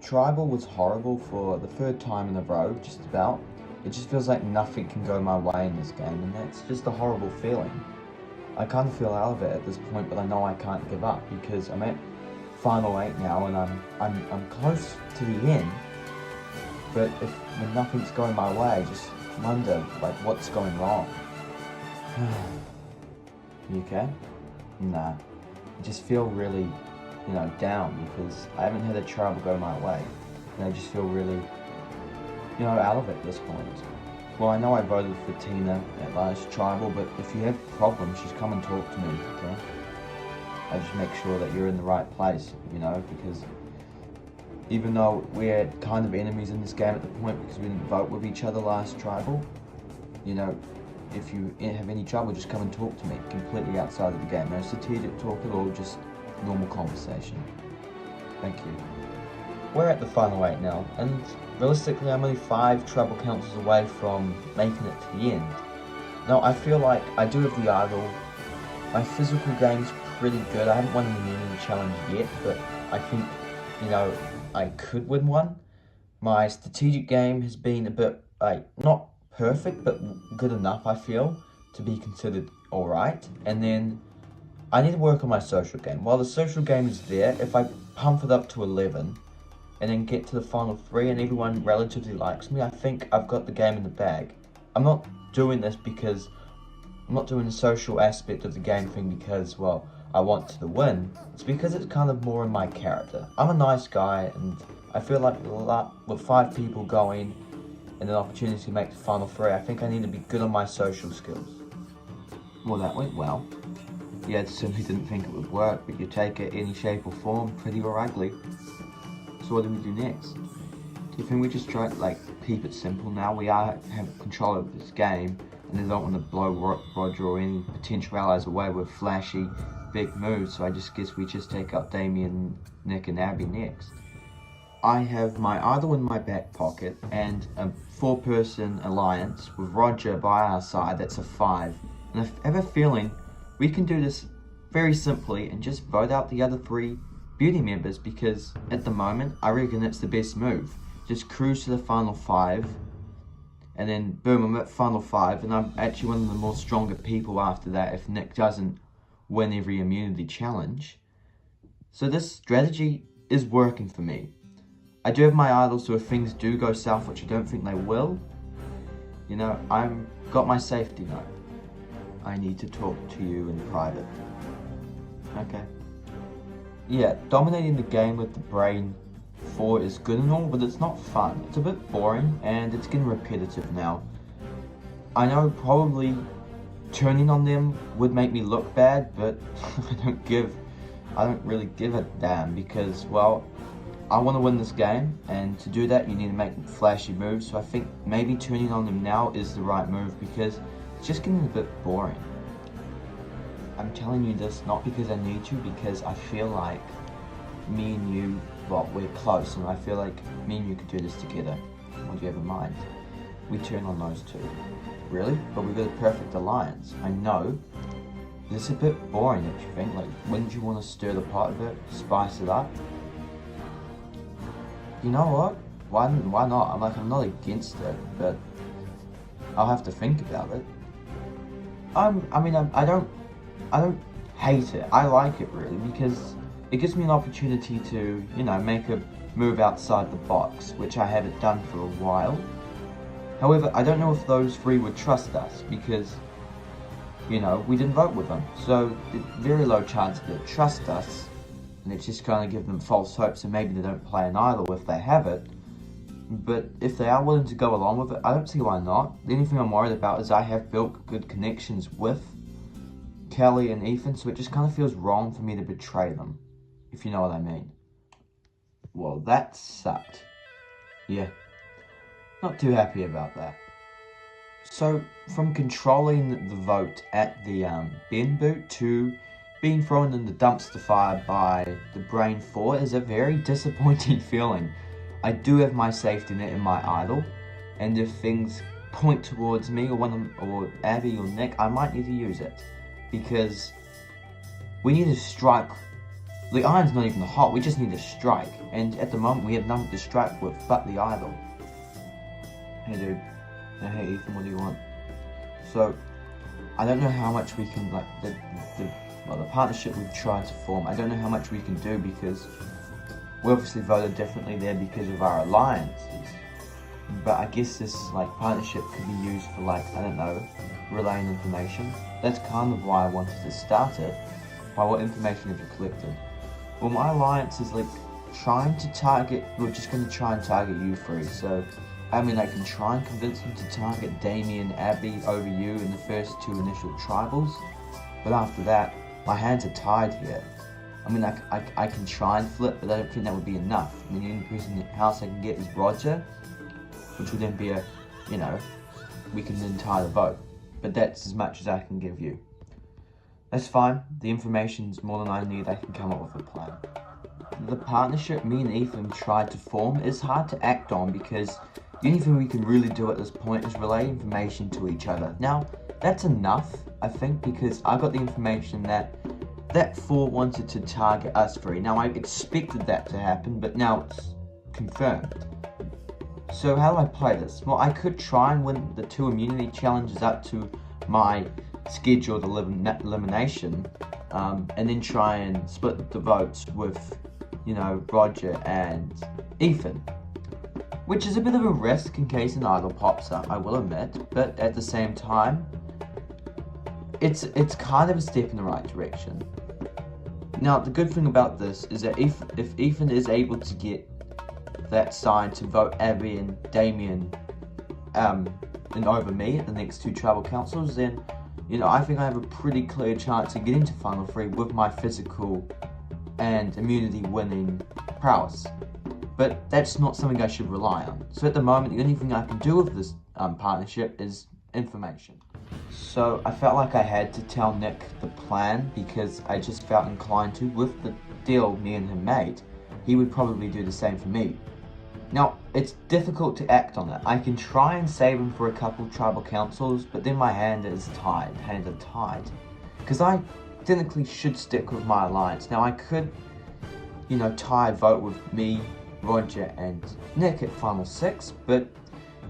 Tribal was horrible for the third time in a row, just about. It just feels like nothing can go my way in this game, and that's just a horrible feeling. I kind of feel out of it at this point, but I know I can't give up because I'm at final 8 now, and I'm close to the end. But when nothing's going my way, I just wonder like what's going wrong. You okay? Nah. I just feel really, down because I haven't had a tribal go my way, and I just feel really, out of it at this point. Well, I know I voted for Tina at last tribal, but if you have problems, just come and talk to me, okay? I just make sure that you're in the right place, because even though we're kind of enemies in this game at the point because we didn't vote with each other last tribal, if you have any trouble, just come and talk to me, completely outside of the game. No strategic talk at all, just normal conversation. Thank you. We're at the final 8 now, and realistically I'm only 5 tribal councils away from making it to the end. Now I feel like I do have the idol. My physical game's pretty good. I haven't won an immunity challenge yet, but I think, I could win one. My strategic game has been a bit, not perfect, but good enough, I feel, to be considered alright. And then I need to work on my social game. While the social game is there, if I pump it up to 11 and then get to the final 3 and everyone relatively likes me, I think I've got the game in the bag. I'm not doing this because, I'm not doing the social aspect of the game thing because, well, I want to win. It's because it's kind of more in my character. I'm a nice guy, and I feel like with 5 people going and an opportunity to make the final 3, I think I need to be good on my social skills. Well, that went well. Yeah, I certainly didn't think it would work, but you take it any shape or form, pretty or ugly. So what do we do next? Do you think we just try to keep it simple now? We have control over this game, and they don't want to blow Roger or any potential allies away with flashy, big moves, so I just guess we just take out Damien, Nick and Abby next. I have my idol in my back pocket and a 4-person alliance with Roger by our side. That's a 5. And I have a feeling we can do this very simply and just vote out the other 3 beauty members, because at the moment I reckon it's the best move. Just cruise to the final 5 and then boom, I'm at final 5, and I'm actually one of the more stronger people after that if Nick doesn't win every immunity challenge. So this strategy is working for me. I do have my idols, so if things do go south, which I don't think they will, I'm got my safety net. I need to talk to you in private. Okay. Yeah, dominating the game with the brain 4 is good and all, but it's not fun. It's a bit boring, and it's getting repetitive now. I know probably turning on them would make me look bad, but I don't really give a damn because, well, I want to win this game, and to do that you need to make flashy moves, so I think maybe turning on them now is the right move because it's just getting a bit boring. I'm telling you this not because I need to, because I feel like me and you, well, we're close, and I feel like me and you could do this together. What do you have in mind? We turn on those 2. Really? But we've got a perfect alliance. I know. This is a bit boring, don't you think? Wouldn't you want to stir the pot a bit? Spice it up? You know what? Why not? I'm not against it, but I'll have to think about it. I don't hate it. I like it really because it gives me an opportunity to, make a move outside the box, which I haven't done for a while. However, I don't know if those 3 would trust us because, we didn't vote with them. So, very low chance they'll trust us, and it's just kind of give them false hope, so maybe they don't play an idol if they have it. But if they are willing to go along with it, I don't see why not. The only thing I'm worried about is I have built good connections with Kelly and Ethan, so it just kind of feels wrong for me to betray them, if you know what I mean. Well, that sucked. Yeah, not too happy about that. So, from controlling the vote at the Ben boot to being thrown in the dumpster fire by the Brain 4 is a very disappointing feeling. I do have my safety net in my idol, and if things point towards me or Abby or Nick, I might need to use it. Because we need to strike The iron's not even hot, we just need to strike. And at the moment, we have nothing to strike with but the idol. Hey dude. Hey Ethan, what do you want? So, I don't know how much we can, like, the partnership we've tried to form, I don't know how much we can do because we obviously voted differently there because of our alliances. But I guess this, like, partnership could be used for, like, I don't know, relaying information. That's kind of why I wanted to start it. By what information have you collected? Well, my alliance is, like, trying to target, we're just going to try and target you three. So, I mean, I can try and convince them to target Damien, Abby over you in the first two initial tribals. But after that, my hands are tied here. I mean, I can try and flip, but I don't think that would be enough. I mean, the only person in the house I can get is Roger, which would then be a, you know, we can then tie the vote. But that's as much as I can give you. That's fine. The information's more than I need. I can come up with a plan. The partnership me and Ethan tried to form is hard to act on because the only thing we can really do at this point is relay information to each other. Now, that's enough, I think, because I got the information that four wanted to target us three. Now, I expected that to happen, but now it's confirmed. So how do I play this? Well, I could try and win the 2 immunity challenges up to my scheduled elimination, and then try and split the votes with, you know, Roger and Ethan. Which is a bit of a risk in case an idol pops up, I will admit, but at the same time, it's kind of a step in the right direction. Now, the good thing about this is that if Ethan is able to get that side to vote Abby and Damien and over me at the next 2 tribal councils, then, you know, I think I have a pretty clear chance of getting to Final 3 with my physical and immunity winning prowess. But that's not something I should rely on. So at the moment, the only thing I can do with this partnership is information. So I felt like I had to tell Nick the plan because I just felt inclined to. With the deal me and him made, he would probably do the same for me. Now, it's difficult to act on it. I can try and save him for a couple tribal councils, but then my hands are tied. Because I technically should stick with my alliance. Now, I could, you know, tie a vote with me, Roger, and Nick at Final 6, but,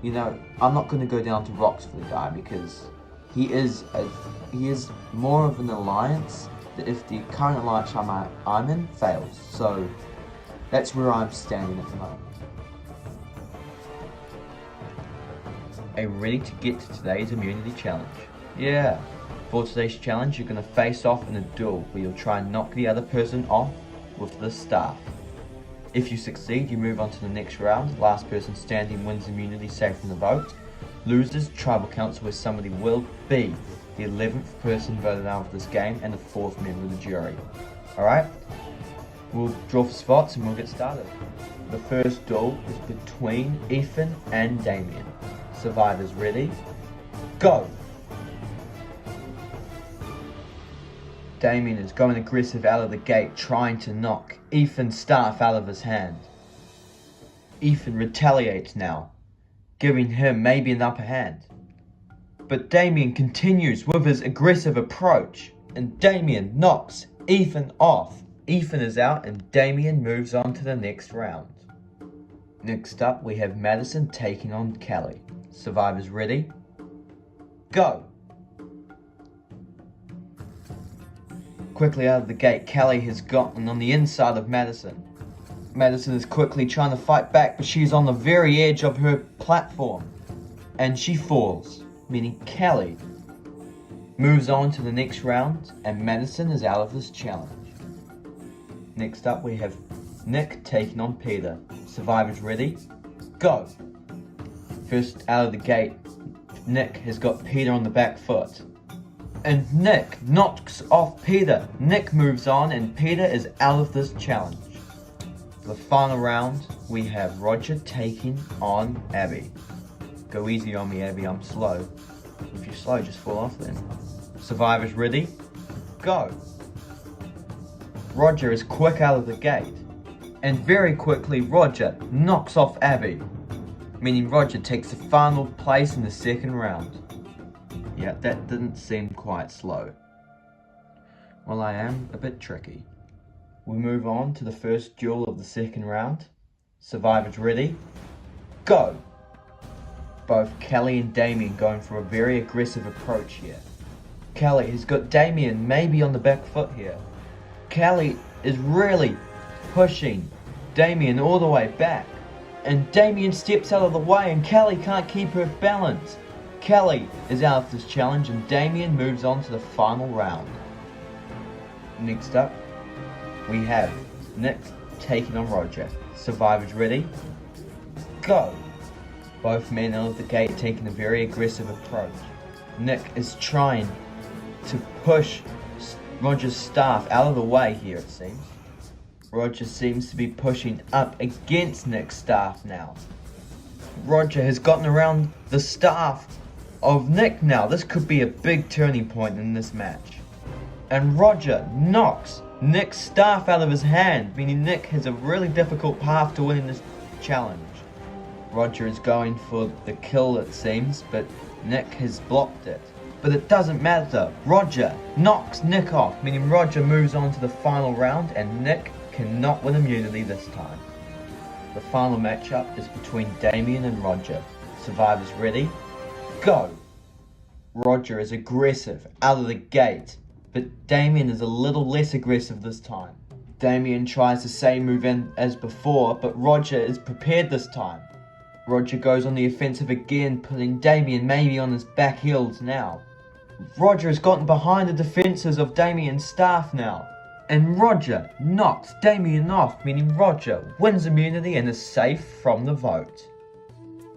you know, I'm not going to go down to rocks for the guy because he is more of an alliance that if the current alliance I'm in fails. So, that's where I'm standing at the moment. Are you ready to get to today's immunity challenge? Yeah. For today's challenge, you're going to face off in a duel where you'll try and knock the other person off with the staff. If you succeed, you move on to the next round. Last person standing wins immunity safe from the vote. Losers, tribal council where somebody will be the 11th person voted out of this game and the 4th member of the jury. Alright? We'll draw for spots and we'll get started. The first duel is between Ethan and Damien. Survivors ready? Go! Damien is going aggressive out of the gate, trying to knock Ethan's staff out of his hand. Ethan retaliates now, giving him maybe an upper hand. But Damien continues with his aggressive approach, and Damien knocks Ethan off. Ethan is out and Damien moves on to the next round. Next up we have Madison taking on Kelly. Survivors ready? Go! Quickly out of the gate, Kelly has gotten on the inside of Madison. Madison is quickly trying to fight back, but she's on the very edge of her platform. And she falls, meaning Kelly moves on to the next round, and Madison is out of this challenge. Next up we have Nick taking on Peter. Survivors ready? Go! First out of the gate, Nick has got Peter on the back foot. And Nick knocks off Peter. Nick moves on and Peter is out of this challenge. For the final round, we have Roger taking on Abby. Go easy on me, Abby, I'm slow. If you're slow, just fall off then. Survivors ready? Go! Roger is quick out of the gate. And very quickly, Roger knocks off Abby. Meaning Roger takes the final place in the second round. Yeah, that didn't seem quite slow. Well, I am a bit tricky. we move on to the first duel of the second round. Survivors ready? Go! Both Kelly and Damien going for a very aggressive approach here. Kelly has got Damien maybe on the back foot here. Kelly is really pushing Damien all the way back. And Damien steps out of the way and Kelly can't keep her balance. Kelly is out of this challenge and Damien moves on to the final round. Next up, we have Nick taking on Roger. Survivors ready? Go! Both men out of the gate taking a very aggressive approach. Nick is trying to push Roger's staff out of the way here, it seems. Roger seems to be pushing up against Nick's staff now. Roger has gotten around the staff of Nick now. This could be a big turning point in this match. And Roger knocks Nick's staff out of his hand, meaning Nick has a really difficult path to winning this challenge. Roger is going for the kill, it seems, but Nick has blocked it. But it doesn't matter. Roger knocks Nick off, meaning Roger moves on to the final round and Nick cannot win immunity this time. The final matchup is between Damien and Roger. Survivors ready? Go! Roger is aggressive out of the gate, but Damien is a little less aggressive this time. Damien tries the same move as before, but Roger is prepared this time. Roger goes on the offensive again, putting Damien maybe on his back heels now. Roger has gotten behind the defences of Damien's staff now. And Roger knocks Damien off, meaning Roger wins immunity and is safe from the vote.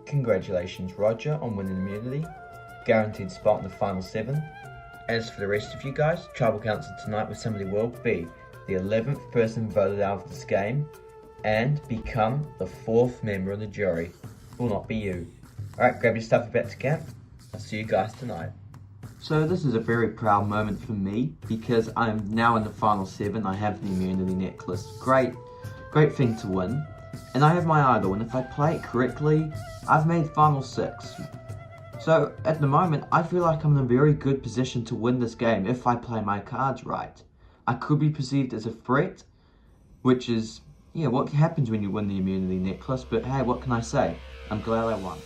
Congratulations, Roger, on winning immunity. Guaranteed spot in the final 7. As for the rest of you guys, Tribal Council tonight with somebody will be the 11th person voted out of this game and become the 4th member of the jury. Will not be you. Alright, grab your stuff and back to camp. I'll see you guys tonight. So this is a very proud moment for me because I'm now in the final 7. I have the immunity necklace. Great thing to win. And I have my idol, and if I play it correctly, I've made final 6. So at the moment, I feel like I'm in a very good position to win this game if I play my cards right. I could be perceived as a threat, which is, yeah, what happens when you win the immunity necklace, but hey, what can I say? I'm glad I won.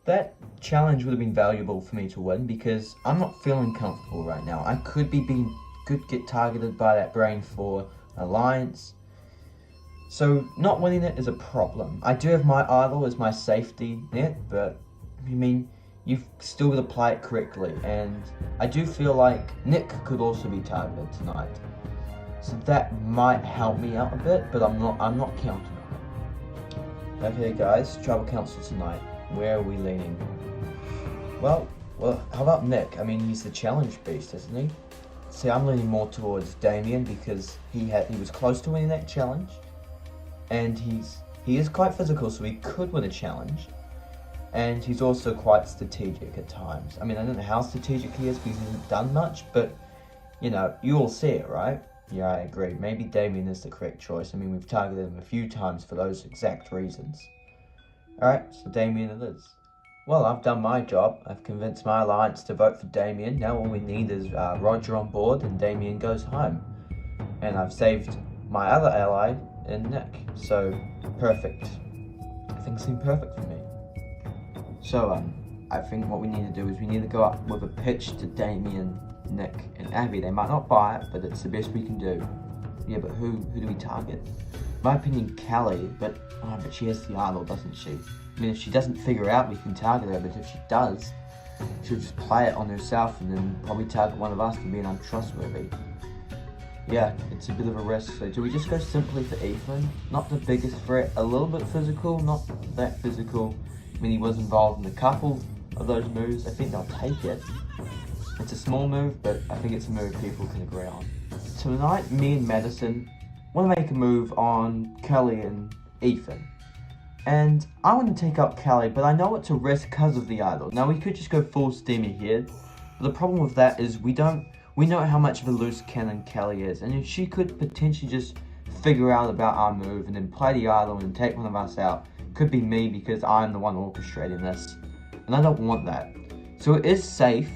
That challenge would have been valuable for me to win because I'm not feeling comfortable right now. I could get targeted by that brain for alliance. So not winning it is a problem. I do have my idol as my safety net, but I mean, you've still got to play it correctly. And I do feel like Nick could also be targeted tonight. So that might help me out a bit, but I'm not counting on it. Okay guys, Tribal Council tonight. Where are we leaning? Well, how about Nick? I mean, he's the challenge beast, isn't he? See, I'm leaning more towards Damien because he was close to winning that challenge. And he is quite physical, so he could win a challenge. And he's also quite strategic at times. I mean, I don't know how strategic he is because he hasn't done much, but, you know, you all see it, right? Yeah, I agree. Maybe Damien is the correct choice. I mean, we've targeted him a few times for those exact reasons. Alright, so Damien it is. Well, I've done my job. I've convinced my alliance to vote for Damien. Now all we need is Roger on board and Damien goes home. And I've saved my other ally in Nick. So, perfect. Things seem perfect for me. So, I think what we need to do is we need to go up with a pitch to Damien, Nick, and Abby. They might not buy it, but it's the best we can do. Yeah, but who do we target? In my opinion, Kelly, but she has the idol, doesn't she? I mean, if she doesn't figure out, we can target her, but if she does, she'll just play it on herself and then probably target one of us for being untrustworthy. Yeah, it's a bit of a risk. So do we just go simply for Ethan? Not the biggest threat, a little bit physical, not that physical. I mean, he was involved in a couple of those moves. I think they'll take it. It's a small move, but I think it's a move people can agree on. Tonight, me and Madison want to make a move on Kelly and Ethan. And I want to take up Kelly, but I know it's a risk because of the idol. Now, we could just go full steam ahead. But the problem with that is we know how much of a loose cannon Kelly is. And if she could potentially just figure out about our move and then play the idol and take one of us out, could be me because I'm the one orchestrating this. And I don't want that. So it is safe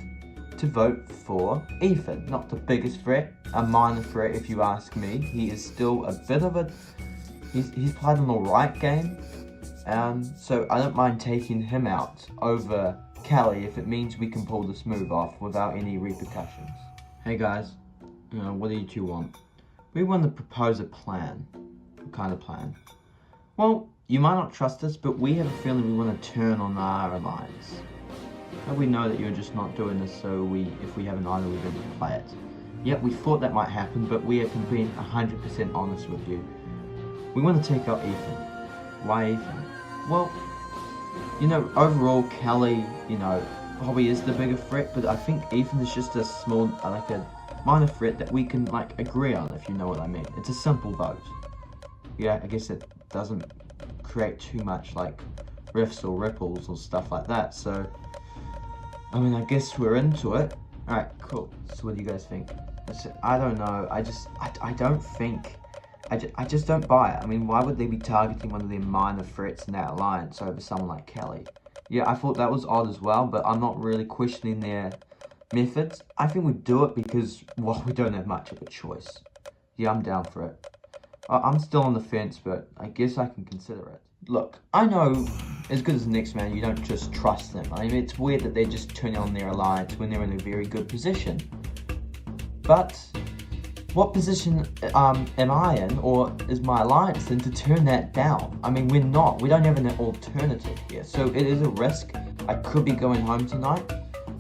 to vote for Ethan. Not the biggest threat, a minor threat if you ask me. He is still a bit of a... He's played an alright game. So I don't mind taking him out over Kelly if it means we can pull this move off without any repercussions. Hey guys, what do you two want? We want to propose a plan. What kind of plan? Well, you might not trust us, but we have a feeling we want to turn on our alliance. And we know that you're just not doing this so if we have an idol, we're going to play it. Yep, we thought that might happen, but we have been 100% honest with you. We want to take out Ethan. Why Ethan? Well, overall, Kelly, probably is the bigger threat, but I think Ethan is just a small, a minor threat that we can, agree on, if you know what I mean. It's a simple vote. Yeah, I guess it doesn't create too much, riffs or ripples or stuff like that, so, I guess we're into it. Alright, cool. So what do you guys think? I don't know, I don't think... I just don't buy it. Why would they be targeting one of their minor threats in that alliance over someone like Kelly? Yeah, I thought that was odd as well, but I'm not really questioning their methods. I think we do it because, well, we don't have much of a choice. Yeah, I'm down for it. I'm still on the fence, but I guess I can consider it. Look, I know, as good as the next man, you don't just trust them. It's weird that they're just turning on their alliance when they're in a very good position. But... what position am I in, or is my alliance in, to turn that down? We're not. We don't have an alternative here. So it is a risk. I could be going home tonight.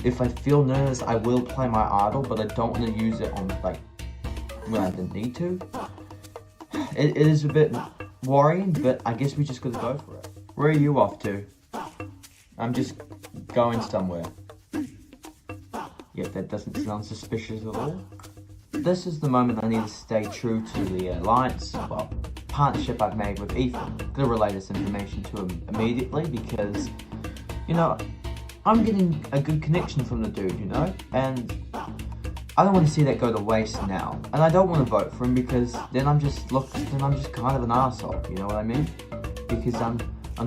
If I feel nervous, I will play my idol, but I don't want to use it on, when I didn't need to. It is a bit worrying, but I guess we just gotta go for it. Where are you off to? I'm just going somewhere. Yep, that doesn't sound suspicious at all. This is the moment I need to stay true to the alliance, partnership I've made with Ethan. I'm gonna relay this information to him immediately because, I'm getting a good connection from the dude, and I don't want to see that go to waste now. And I don't want to vote for him because then I'm just kind of an arsehole, you know what I mean? Because I'm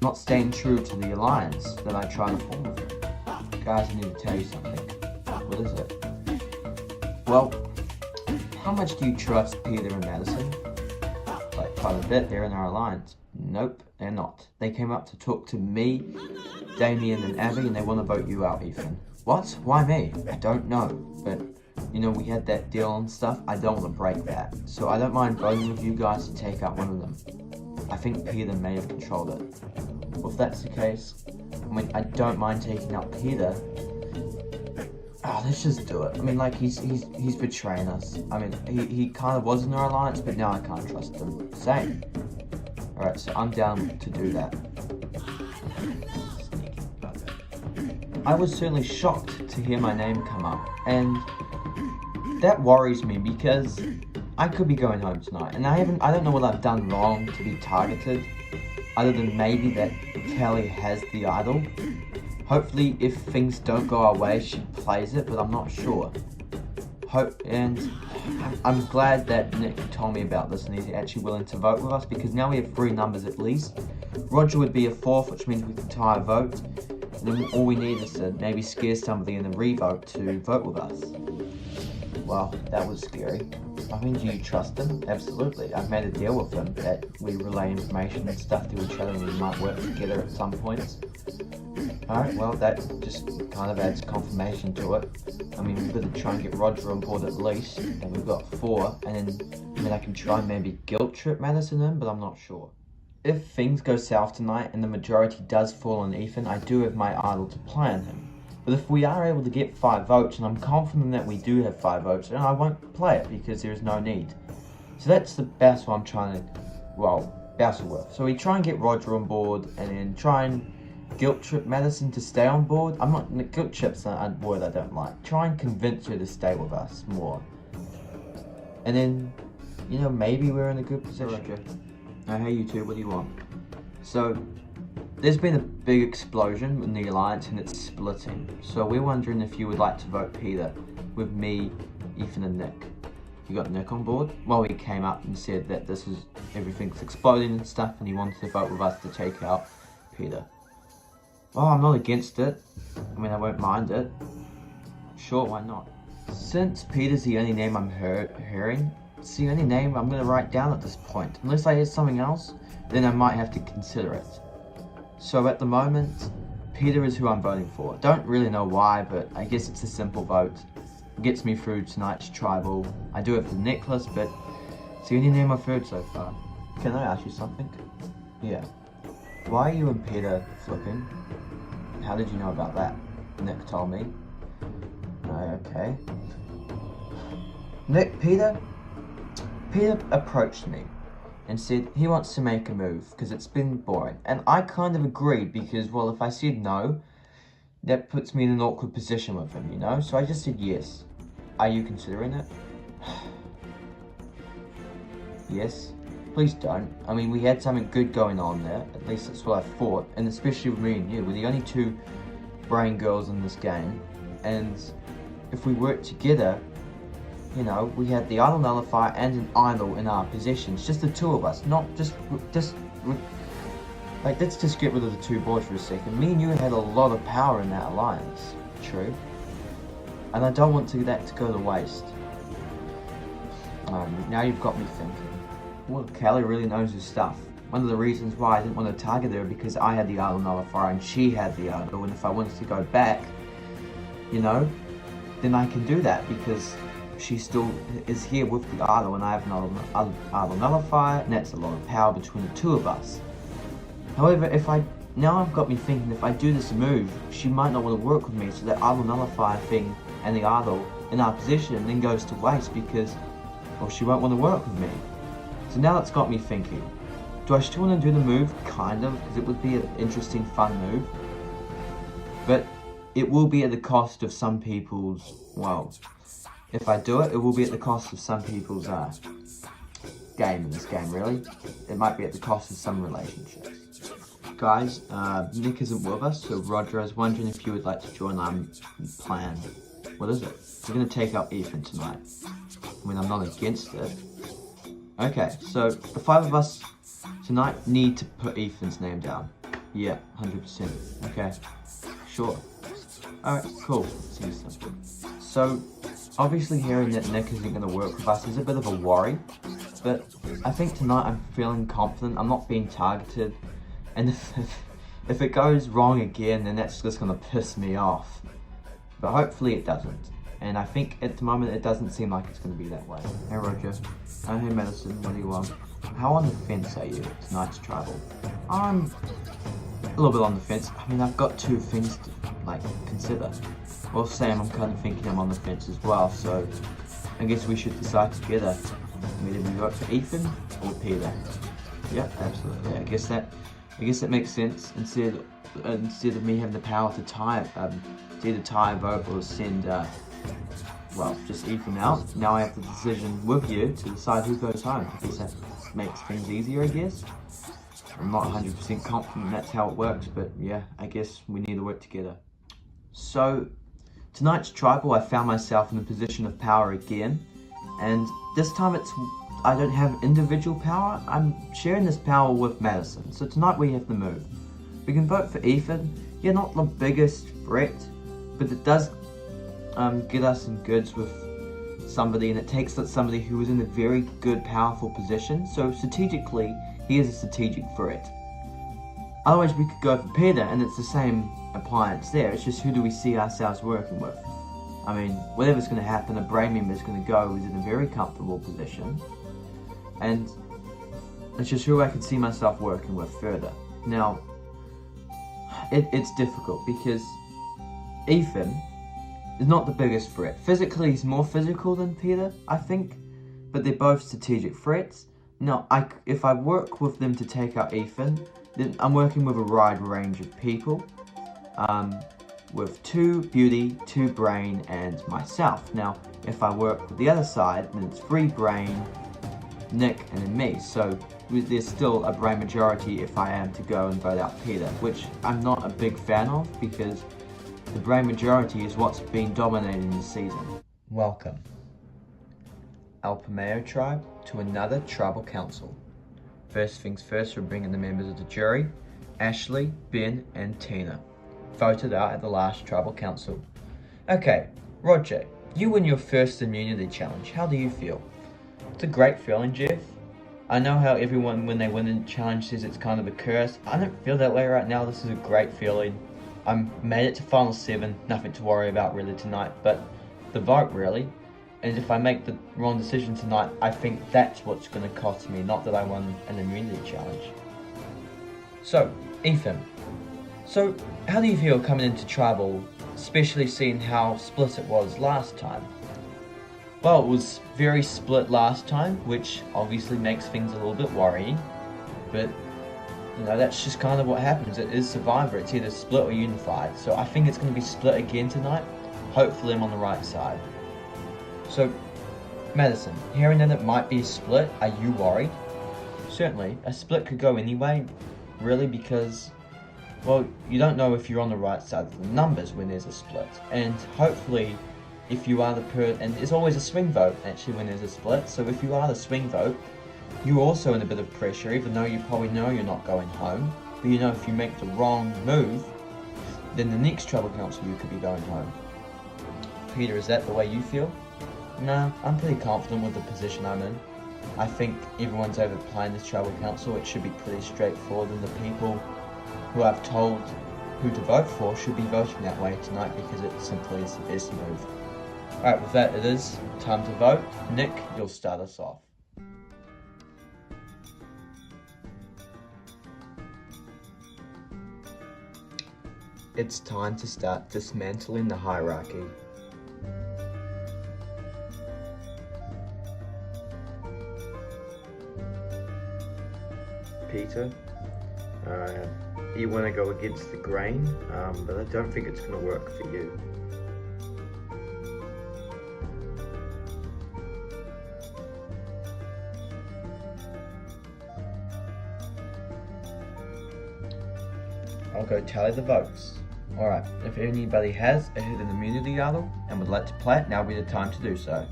not staying true to the alliance that I try to form with him. Guys, I need to tell you something. What is it? Well, how much do you trust Peter and Madison? Quite a bit, they're in our alliance. Nope, they're not. They came up to talk to me, Damien and Abby, and they want to vote you out, Ethan. What? Why me? I don't know, but, we had that deal and stuff. I don't want to break that. So I don't mind voting with you guys to take out one of them. I think Peter may have controlled it. Well, if that's the case, I don't mind taking out Peter. Oh, let's just do it. He's betraying us. He kind of was in our alliance, but now I can't trust him. Same. Alright, so I'm down to do that. I was certainly shocked to hear my name come up, and that worries me because I could be going home tonight, and I don't know what I've done wrong to be targeted, other than maybe that Kelly has the idol. Hopefully, if things don't go our way, she plays it, but I'm not sure. And I'm glad that Nick told me about this and he's actually willing to vote with us, because now we have 3 numbers at least. Roger would be a 4th, which means we can tie a vote. And then all we need is to maybe scare somebody in a revote to vote with us. Well, that was scary. Do you trust him? Absolutely. I've made a deal with him that we relay information and stuff to each other and we might work together at some points. Alright, well, that just kind of adds confirmation to it. We've got to try and get Roger on board at least, and we've got 4, and then, I can try and maybe guilt trip Madison in, but I'm not sure. If things go south tonight and the majority does fall on Ethan, I do have my idol to play on him. But if we are able to get 5 votes, and I'm confident that we do have 5 votes, then I won't play it because there is no need. So that's that's what I'm trying to, battle with. So we try and get Roger on board, and then try and guilt trip Madison to stay on board. Guilt trip's a word I don't like. Try and convince her to stay with us more. And then, maybe we're in a good position. Now, hey you two, what do you want? So, there's been a big explosion in the alliance and it's splitting. So we're wondering if you would like to vote Peter with me, Ethan and Nick. You got Nick on board? Well, he came up and said that everything's exploding and stuff, and he wanted to vote with us to take out Peter. Well, I'm not against it. I won't mind it. Sure, why not? Since Peter's the only name I'm hearing, it's the only name I'm gonna write down at this point. Unless I hear something else, then I might have to consider it. So at the moment, Peter is who I'm voting for. Don't really know why, but I guess it's a simple vote. It gets me through tonight's tribal. I do it for the necklace, but it's the only name I've heard so far. Can I ask you something? Yeah. Why are you and Peter flipping? How did you know about that? Nick told me. Okay. Peter approached me and said he wants to make a move because it's been boring. And I kind of agreed because, well, if I said no, that puts me in an awkward position with him, you know? So I just said yes. Are you considering it? Yes? Please don't. I mean, we had something good going on there. At least that's what I thought. And especially with me and you. We're the only two brain girls in this game. And if we work together, you know, we had the idol nullifier and an idol in our possessions. Just the two of us. Not just like, let's just get rid of the two boys for a second. Me and you had a lot of power in that alliance. True. And I don't want that to go to waste. Now you've got me thinking. Well, Kelly really knows her stuff. One of the reasons why I didn't want to target her because I had the idol nullifier and she had the idol. And if I wanted to go back, you know, then I can do that because she still is here with the idol and I have an idol nullifier, and that's a lot of power between the two of us. However, now I've got me thinking, if I do this move, she might not want to work with me, so that idol nullifier thing and the idol in our position then goes to waste because, well, she won't want to work with me. So now that's got me thinking, do I still want to do the move? Kind of, because it would be an interesting, fun move. But it will be at the cost of some people's, well, if I do it, it will be at the cost of some people's game in this game, really. It might be at the cost of some relationships. Guys, Nick isn't with us, so Roger, I was wondering if you would like to join our plan. What is it? We're going to take out Ethan tonight. I mean, I'm not against it. Okay, so the 5 of us tonight need to put Ethan's name down. Yeah, 100%. Okay, sure. Alright, cool. Seems simple. So, obviously hearing that Nick isn't going to work with us is a bit of a worry, but I think tonight I'm feeling confident, I'm not being targeted, and if it goes wrong again, then that's just going to piss me off. But hopefully it doesn't, and I think at the moment it doesn't seem like it's going to be that way. Hey Roger, hey Madison, what do you want? How on the fence are you tonight's tribal? I'm a little bit on the fence. I mean, I've got two things to, like, consider. Well, Sam, I'm kind of thinking I'm on the fence as well, so I guess we should decide together. Whether we vote for Ethan or Peter. Yeah, absolutely. I guess that makes sense. Instead of me having the power to either tie a vote or send, well, just Ethan out. Now I have the decision with you to decide who goes home. I guess that makes things easier, I guess. I'm not 100% confident that's how it works, but yeah, I guess we need to work together. So, tonight's tribal, I found myself in a position of power again, and this time I don't have individual power, I'm sharing this power with Madison. So tonight we have to move. We can vote for Ethan. Yeah, not the biggest threat, but it does get us some goods with somebody, and it takes somebody who is in a very good, powerful position. So strategically, he is a strategic threat. Otherwise, we could go for Peter, and it's the same appliance there. It's just who do we see ourselves working with? I mean, whatever's going to happen, a brain member is going to go who's in a very comfortable position, and it's just who I can see myself working with further. Now, it's difficult because Ethan is not the biggest threat. Physically, he's more physical than Peter, I think, but they're both strategic threats. Now, if I work with them to take out Ethan, then I'm working with a wide range of people, with 2 beauty, 2 brain, and myself. Now, if I work with the other side, then it's 3 brain, Nick, and then me. So there's still a brain majority if I am to go and vote out Peter, which I'm not a big fan of because the brain majority is what's been dominating this season. Welcome, El Pameo tribe, to another tribal council. First things first, we're bringing the members of the jury, Ashley, Ben, and Tina, voted out at the last tribal council. Okay, Roger, you win your first immunity challenge. How do you feel? It's a great feeling, Jeff. I know how everyone, when they win a challenge, says it's kind of a curse. I don't feel that way right now. This is a great feeling. I'm made it to Final 7, nothing to worry about really tonight, but the vote really. And if I make the wrong decision tonight, I think that's what's going to cost me, not that I won an immunity challenge. So, Ethan. So, how do you feel coming into Tribal, especially seeing how split it was last time? Well, it was very split last time, which obviously makes things a little bit worrying, but you know, that's just kind of what happens. It is Survivor, it's either split or unified, so I think it's going to be split again tonight. Hopefully I'm on the right side. So, Madison, hearing that it might be a split, are you worried? Certainly, a split could go anyway, really, because, well, you don't know if you're on the right side of the numbers when there's a split, and hopefully, if you are and it's always a swing vote actually when there's a split, so if you are the swing vote, you're also in a bit of pressure, even though you probably know you're not going home, but you know if you make the wrong move, then the next Tribal Council you could be going home. Peter, is that the way you feel? No, I'm pretty confident with the position I'm in. I think everyone's overplaying this Tribal Council. It should be pretty straightforward, and the people who I've told who to vote for should be voting that way tonight because it simply is the best move. Alright, with that it is time to vote. Nick, you'll start us off. It's time to start dismantling the hierarchy. Peter, you want to go against the grain, but I don't think it's going to work for you. I'll go tally the votes. Alright, if anybody has a hidden immunity idol and would like to play it, now would be the time to do so.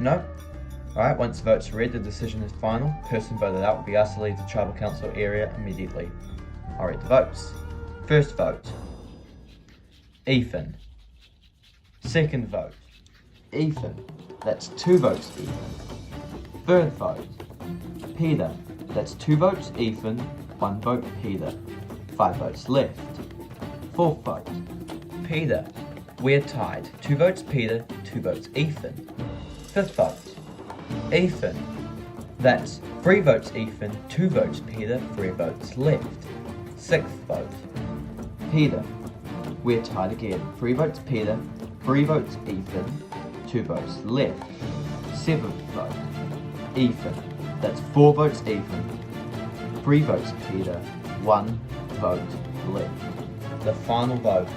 No? Alright, once the votes are read, the decision is final. Person voted out will be asked to leave the Tribal Council area immediately. I'll read the votes. First vote, Ethan. Second vote, Ethan. That's 2 votes, Ethan. Third vote, Peter. That's 2 votes, Ethan. 1 vote, Peter. 5 votes left. Fourth vote, Peter. We're tied. 2 votes, Peter. 2 votes, Ethan. Fifth vote, Ethan. That's 3 votes, Ethan. 2 votes, Peter. 3 votes left. Sixth vote, Peter. We're tied again. 3 votes, Peter. 3 votes, Ethan. 2 votes left. Seventh vote, Ethan. That's 4 votes, Ethan. 3 votes, Peter. 1 vote left. The final vote.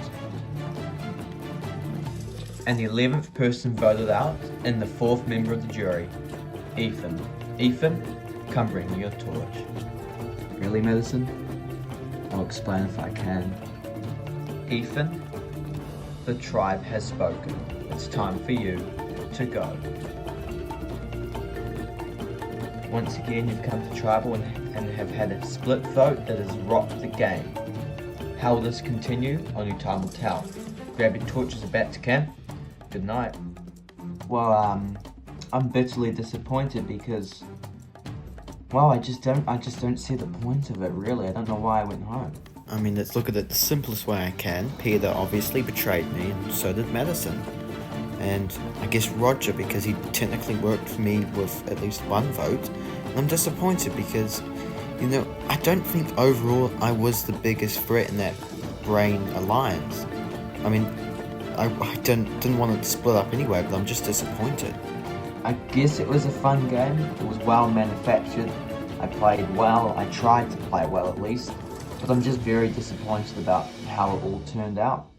And the 11th person voted out, and the 4th member of the jury, Ethan. Ethan, come bring me your torch. Really, Madison? I'll explain if I can. Ethan, the tribe has spoken. It's time for you to go. Once again, you've come to Tribal and have had a split vote that has rocked the game. How will this continue? Only time will tell. Grab your torches and back to camp. Good night. Well, I'm bitterly disappointed because, well, I just don't see the point of it, really. I don't know why I went home. I mean, let's look at it the simplest way I can. Peter obviously betrayed me, and so did Madison. And I guess Roger, because he technically worked for me with at least 1 vote. And I'm disappointed because, you know, I don't think overall I was the biggest threat in that brain alliance. I mean, I didn't want it to split up anyway, but I'm just disappointed. I guess it was a fun game. It was well manufactured. I played well. I tried to play well at least. But I'm just very disappointed about how it all turned out.